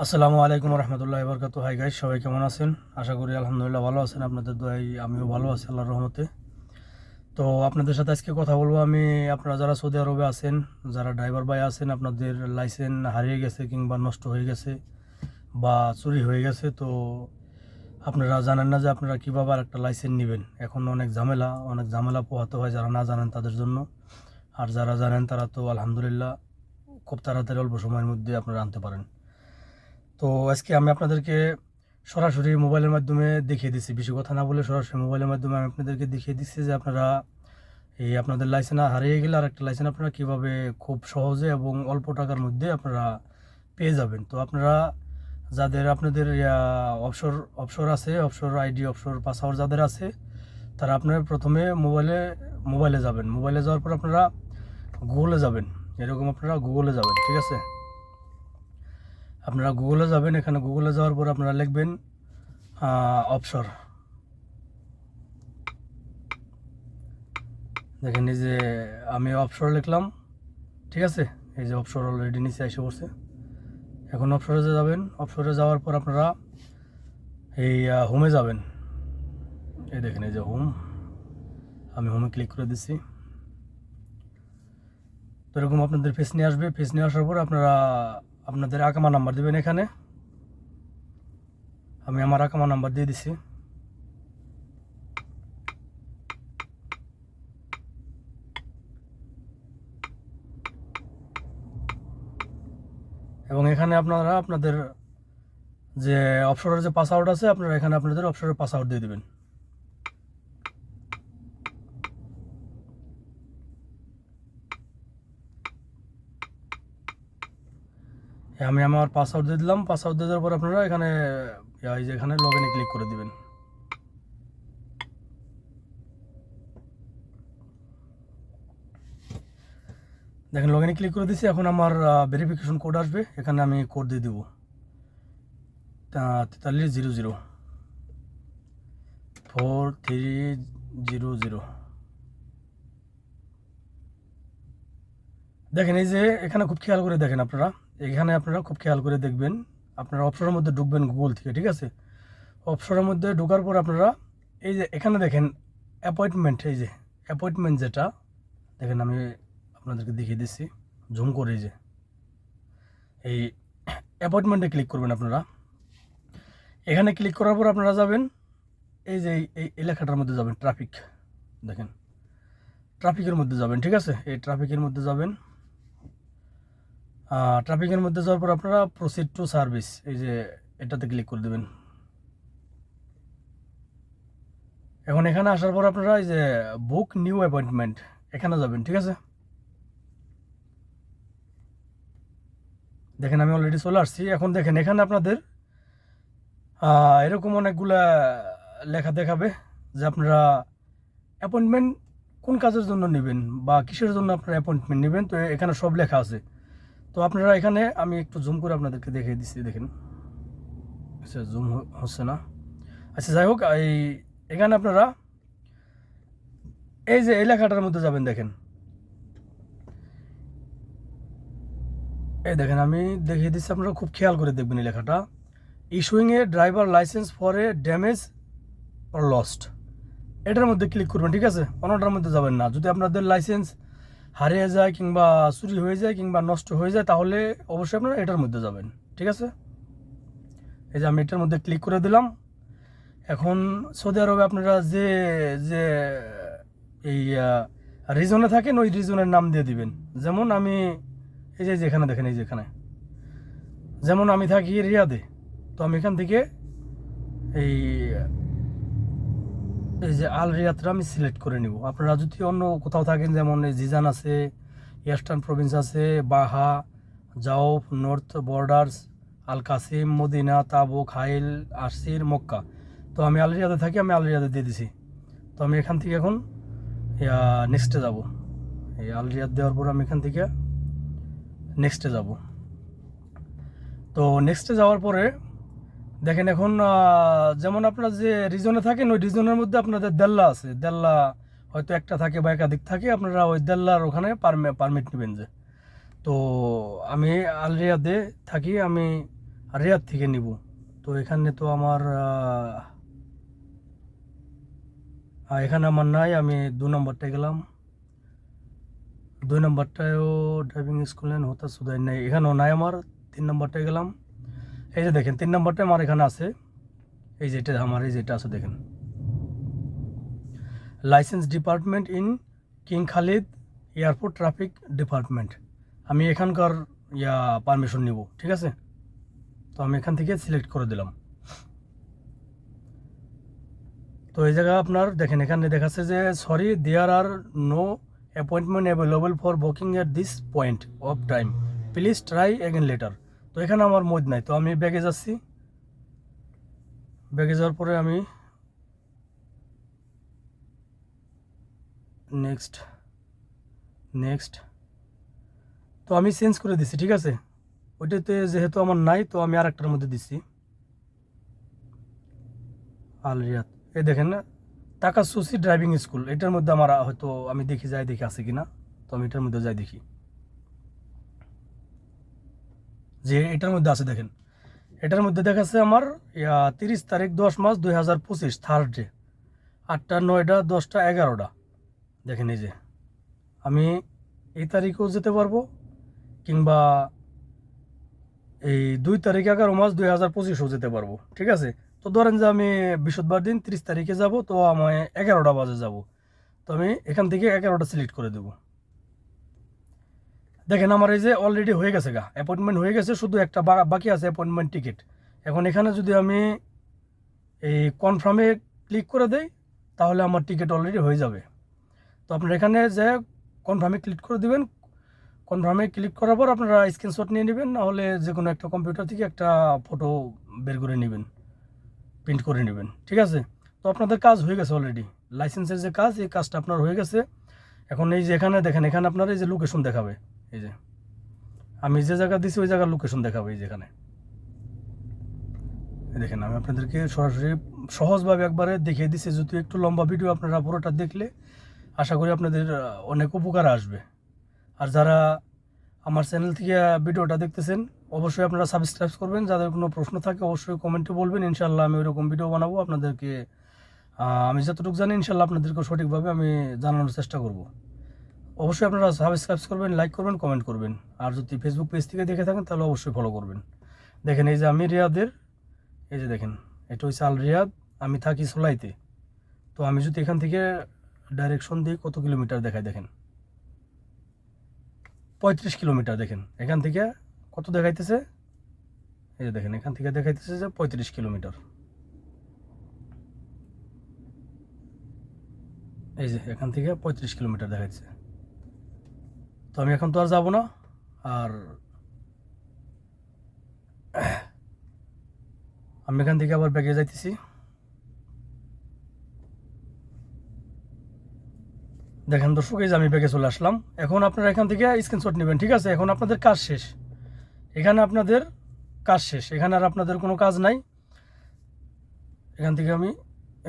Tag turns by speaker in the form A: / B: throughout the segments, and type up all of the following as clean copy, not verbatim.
A: আসসালামু আলাইকুম রহমতুল্লাহ বরকাত। হাই গাইস, সবাই কেমন আছেন? আশা করি আলহামদুলিল্লাহ ভালো আছেন। আপনাদের দোয়াই আমিও ভালো আছি আল্লাহর রহমতে। তো আপনাদের সাথে আজকে কথা বলবো আমি। আপনারা যারা সৌদি আরবে আছেন, যারা ড্রাইভার ভাই আছেন, আপনাদের লাইসেন্স হারিয়ে গেছে কিংবা নষ্ট হয়ে গেছে বা চুরি হয়ে গেছে, তো আপনারা জানেন না যে আপনারা কীভাবে আর একটা লাইসেন্স নেবেন। এখন অনেক ঝামেলা পোহাতে হয় যারা না জানেন তাদের জন্য। আর যারা জানেন তারা তো আলহামদুলিল্লাহ খুব তাড়াতাড়ি অল্প সময়ের মধ্যে আপনারা আনতে পারেন। তো আজকে আমি আপনাদেরকে সরাসরি মোবাইলের মাধ্যমে দেখিয়ে দিচ্ছি, বেশি কথা না বলে সরাসরি মোবাইলের মাধ্যমে আমি আপনাদেরকে দেখিয়ে দিচ্ছি যে আপনারা আপনাদের লাইসেন্স হারিয়ে গেলে আর একটা লাইসেন্স আপনারা কীভাবে খুব সহজে এবং অল্প টাকার মধ্যে আপনারা পেয়ে যাবেন। তো আপনারা যাদের আপনাদের অবসর অবসর আছে, অবসর আইডি, অবসর পাসওয়ার্ড যাদের আছে, তারা আপনারা প্রথমে মোবাইলে যাবেন। মোবাইলে যাওয়ার পর আপনারা গুগলে যাবেন। এরকম আপনারা গুগলে যাবেন, ঠিক আছে? আপনারা গুগলে যাবেন। এখানে গুগলে যাওয়ার পর আপনারা লিখবেন অবসর। দেখেন এই যে আমি অবসর লিখলাম, ঠিক আছে? এই যে অবসর অলরেডি নিচে এসে পড়ছে। এখন অবসরে যাবেন। অবসরে যাওয়ার পর আপনারা এই হোমে যাবেন। এই দেখেন এই যে হোম, আমি হোমে ক্লিক করে দিচ্ছি। তো এরকম আপনাদের ফেস নিয়ে আসবে। ফেস নিয়ে আসার পর আপনারা আপনাদের আকামা নাম্বার দেবেন। এখানে আমি আমার আকামা নাম্বার দিয়ে দিচ্ছি। এবং এখানে আপনারা আপনাদের যে অবসরের যে পাসওয়ার্ড আছে, আপনারা এখানে আপনাদের অবসরের পাসওয়ার্ড দিয়ে দেবেন। আমি আমার পাসওয়ার্ড দিয়ে দিলাম। পাসওয়ার্ড দিয়ে দেওয়ার পর আপনারা এখানে এই যে এখানে লগ ইনে ক্লিক করে দিবেন। দেখেন লগ ইনে ক্লিক করে দিচ্ছি। এখন আমার ভেরিফিকেশন কোড আসবে, এখানে আমি কোড দিয়ে দেবো 4300 4300। দেখেন এই যে এখানে খুব খেয়াল করে দেখেন আপনারা, এখানে আপনারা খুব খেয়াল করে দেখবেন। আপনারা অপশনের মধ্যে ঢুকবেন গুগল থেকে, ঠিক আছে? অপশনের মধ্যে ঢোকার পর আপনারা এই যে এখানে দেখেন অ্যাপয়েন্টমেন্ট, এই যে অ্যাপয়েন্টমেন্ট যেটা দেখেন, আমি আপনাদেরকে দেখিয়ে দিচ্ছি জুম করে। যে এই অ্যাপয়েন্টমেন্টে ক্লিক করবেন আপনারা। এখানে ক্লিক করার পর আপনারা যাবেন এই যে এই এলাকাটার মধ্যে যাবেন, ট্রাফিক। দেখেন ট্রাফিকের মধ্যে যাবেন, ঠিক আছে? এই ট্রাফিকের মধ্যে যাবেন। ট্রাফিকের মধ্যে যাওয়ার পর আপনারা প্রসিড টু সার্ভিস, এই যে এটাতে ক্লিক করে দেবেন। এখন এখানে আসার পর আপনারা এই যে বুক নিউ অ্যাপয়েন্টমেন্ট, এখানে যাবেন, ঠিক আছে? দেখেন আমি অলরেডি চলে আসছি। এখন দেখেন এখানে আপনাদের এরকম অনেকগুলা লেখা দেখাবে যে আপনারা অ্যাপয়েন্টমেন্ট কোন কাজের জন্য নেবেন বা কিসের জন্য আপনারা অ্যাপয়েন্টমেন্ট নেবেন। তো এখানে সব লেখা আছে। তো আপনারা এখানে আমি একটু জুম করে আপনাদেরকে দেখিয়ে দিচ্ছি। দেখেন আচ্ছা, জুম হচ্ছে না। আচ্ছা যাই হোক, এখানে আপনারা এই যে এই লেখাটার মধ্যে যাবেন। দেখেন এই দেখেন আমি দেখিয়ে দিচ্ছি, আপনারা খুব খেয়াল করে দেখবেন এই লেখাটা। Issuing A driver licence for a damage or lost, এটার মধ্যে ক্লিক করবেন, ঠিক আছে? অন্যটার মধ্যে যাবেন না। যদি আপনাদের লাইসেন্স হারিয়ে যায় কিংবা চুরি হয়ে যায় কিংবা নষ্ট হয়ে যায়, তাহলে অবশ্যই আপনারা এটার মধ্যে যাবেন, ঠিক আছে? এই যে আমি এটার মধ্যে ক্লিক করে দিলাম। এখন সৌদি আরবে আপনারা যে যে এই রিজনে থাকেন ওই রিজনের নাম দিয়ে দিবেন। যেমন আমি এই যে যেখানে দেখেন, এই যেখানে যেমন আমি থাকি রিয়াদে, তো আমি এখান থেকে এই এই যে আল রিয়াদটা আমি সিলেক্ট করে নিব। আপনারা যদি অন্য কোথাও থাকেন, যেমন এই জিজান আছে, ইস্টার্ন প্রভিন্স আছে, বাহা, জাউফ, নর্থ বর্ডার্স, আল কাসিম, মদিনা, তাবুক, হাইল, আরসির, মক্কা, তো আমি আল রিয়াদে থাকি, আমি আল রিয়াদে দিয়ে দিছি। তো আমি এখান থেকে এখন নেক্সটে যাব। এই আল রিয়াদ দেওয়ার পর আমি এখান থেকে নেক্সটে যাব। তো নেক্সটে যাওয়ার পরে দেখেন এখন যেমন আপনারা যে রিজনে থাকেন ওই রিজনের মধ্যে আপনাদের দেল্লা আছে। দেল্লা হয়তো একটা থাকে বা একাধিক থাকে, আপনারা ওই দেল্লার ওখানে পারমিট নেবেন। যে তো আমি আল রিয়াদে থাকি, আমি রিয়াদ থেকে নিব। তো এখানে তো আমার এখানে আমার নাই, আমি 2 নম্বরটায় গেলাম। 2 নম্বরটায়ও ড্রাইভিং স্কুল এন্ড হতা সুদাই নাই, এখানেও নাই আমার। 3 নম্বরটায় গেলাম, এই যে দেখেন 3 নম্বরটা আমার এখানে আছে, এই যেটা আমার, এই যেটা আছে দেখেন, licence department in king Khalid airport traffic department. আমি এখানকার পারমিশন নিব, ঠিক আছে। তো আমি এখান থেকে সিলেক্ট করে দিলাম। তো এই জায়গা আপনার দেখেন, এখানে দেখাচ্ছে যে sorry there are no appointment available for booking at this point of time, please try again later. তো এখানে আমার মত নাই, তো আমি ব্যাগে যাচ্ছি। ব্যাগে যাওয়ার পরে আমি নেক্সট নেক্সট, তো আমি চেঞ্জ করে দিচ্ছি, ঠিক আছে। ওইটাতে যেহেতু আমার নাই, তো আমি আর একটার মধ্যে দিচ্ছি, আল রিয়াদ। এই দেখেন না, তাকাসুসি ড্রাইভিং স্কুল, এটার মধ্যে আমার হয়তো আমি দেখি যাই দেখি আছে কিনা। তো আমি এটার মধ্যে যাই দেখি যে এটার মধ্যে আছে। দেখেন এটার মধ্যে দেখাচ্ছে আমার 30 তারিখ 10 মাস 2025 থার্সডে, 8টা 9টা 10টা 11টা। দেখেন এই যে আমি এই তারিখেও যেতে পারবো, কিংবা এই 2 তারিখ 11 মাস 2025ও যেতে পারবো, ঠিক আছে। তো ধরেন যে আমি বৃহস্পতিবার দিন 30 তারিখে যাব, তো আমি 11টা বাজে যাব। তো আমি এখান থেকে 11টা সিলেক্ট করে দেব। দেখেন আমার এই যে অলরেডি হয়ে গেছে, অ্যাপয়েন্টমেন্ট হয়ে গেছে, শুধু একটা বাকি আছে অ্যাপয়েন্টমেন্ট টিকিট। এখন এখানে যদি আমি এই কনফার্মে ক্লিক করে দেই, তাহলে আমার টিকিট অলরেডি হয়ে যাবে। তো আপনারা এখানে যে কনফার্মে ক্লিক করে দিবেন, কনফার্মে ক্লিক করার পর আপনারা স্ক্রিনশট নিয়ে নেবেন, নাহলে যে কোনো একটা কম্পিউটার থেকে একটা ফটো বের করে নেবেন, প্রিন্ট করে নেবেন, ঠিক আছে। তো আপনাদের কাজ হয়ে গেছে অলরেডি, লাইসেন্সের যে কাজ, এই কাজটা আপনার হয়ে গেছে। এখন এই যে এখানে দেখেন, এখানে আপনার এই যে লোকেশন দেখাবে, এই যে আমি যে জায়গা দিচ্ছি ওই জায়গার লোকেশন দেখাবে, এই যেখানে দেখেন। আমি আপনাদেরকে সরাসরি সহজভাবে একবারে দেখিয়ে দিচ্ছি, যদি একটু লম্বা ভিডিও আপনারা পুরোটা দেখলে আশা করি আপনাদের অনেক উপকার আসবে। আর যারা আমার চ্যানেল থেকে ভিডিওটা দেখতেছেন, অবশ্যই আপনারা সাবস্ক্রাইব করবেন। যাদের কোনো প্রশ্ন থাকে অবশ্যই কমেন্টে বলবেন, ইনশাল্লাহ আমি ওইরকম ভিডিও বানাবো আপনাদেরকে। আমি যতটুকু জানি ইনশাল্লাহ আপনাদেরকে সঠিকভাবে আমি জানানোর চেষ্টা করব। অবশ্যই আপনারা সাবস্ক্রাইব করবেন, লাইক করবেন, কমেন্ট করবেন। আর যদি ফেসবুক পেজ থেকে দেখে থাকেন তাহলে অবশ্যই ফলো করবেন। দেখেন এই যে আমি রিয়াদের, এই যে দেখেন এটা হচ্ছে আল রিয়াদ, আমি থাকি সোলাইতে। তো আমি যদি এখান থেকে ডাইরেকশন দিই, কত কিলোমিটার দেখায় দেখেন, 35 কিলোমিটার। দেখেন এখান থেকে কত দেখাইতেছে, এই যে দেখেন এখান থেকে দেখাইতেছে যে 35 কিলোমিটার। এই যে এখান থেকে 35 কিলোমিটার দেখাচ্ছে। তো আমি এখন তো আর যাবো না। আর আমি এখান থেকে আবার ব্যাগে যাইতেছি। দেখেন দর্শক, এই যে আমি ব্যাগে চলে আসলাম। এখন আপনারা এখান থেকে স্ক্রিনশট নেবেন, ঠিক আছে। এখন আপনাদের কাজ শেষ, এখানে আপনাদের কাজ শেষ, এখানে আর আপনাদের কোনো কাজ নাই। এখান থেকে আমি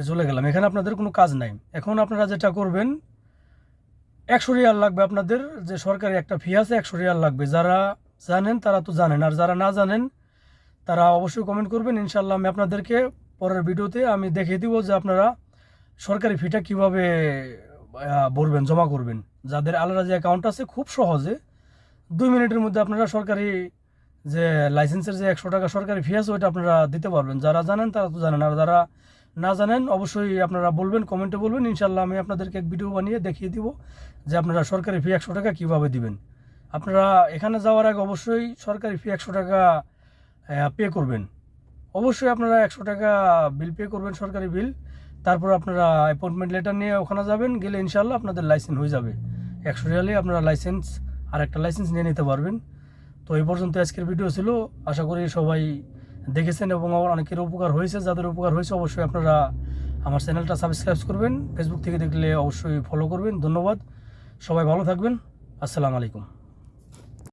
A: চলে গেলাম, এখানে আপনাদের কোনো কাজ নাই। এখন আপনারা যেটা করবেন, 100 রিয়াল লাগবে আপনাদের, যে সরকারি একটা ফি আছে 100 রিয়াল লাগবে। যারা জানেন তারা তো জানেন, আর যারা না জানেন তারা অবশ্যই কমেন্ট করবেন। ইনশাল্লাহ আমি আপনাদেরকে পরের ভিডিওতে আমি দেখিয়ে দিব যে আপনারা সরকারি ফিটা কীভাবে ভরবেন, জমা করবেন। যাদের আলাদা যে অ্যাকাউন্ট আছে, খুব সহজে 2 মিনিটের মধ্যে আপনারা সরকারি যে লাইসেন্সের যে 100 টাকা সরকারি ফি আছে ওইটা আপনারা দিতে পারবেন। যারা জানেন তারা তো জানেন, আর যারা না জানেন অবশ্যই আপনারা বলবেন, কমেন্টে বলবেন। ইনশাল্লাহ আমি আপনাদেরকে এক ভিডিও বানিয়ে দেখিয়ে দিব যে আপনারা সরকারি ফি 100 টাকা কীভাবে দিবেন। আপনারা এখানে যাওয়ার আগে অবশ্যই সরকারি ফি 100 টাকা পে করবেন। অবশ্যই আপনারা 100 টাকা বিল পে করবেন, সরকারি বিল। তারপর আপনারা অ্যাপয়েন্টমেন্ট লেটার নিয়ে ওখানে যাবেন, গেলে ইনশাল্লাহ আপনাদের লাইসেন্স হয়ে যাবে। 100 রিয়ালে আপনারা লাইসেন্স আর একটা লাইসেন্স নিয়ে নিতে পারবেন। তো এই পর্যন্ত আজকের ভিডিও ছিল, আশা করি সবাই দেখেছেন এবং আমার অনেকের উপকার হয়েছে। যাদের উপকার হয়েছে অবশ্যই আপনারা আমার চ্যানেলটা সাবস্ক্রাইব করবেন, ফেসবুক থেকে দেখলে অবশ্যই ফলো করবেন। ধন্যবাদ, সবাই ভালো থাকবেন। আসসালামু আলাইকুম।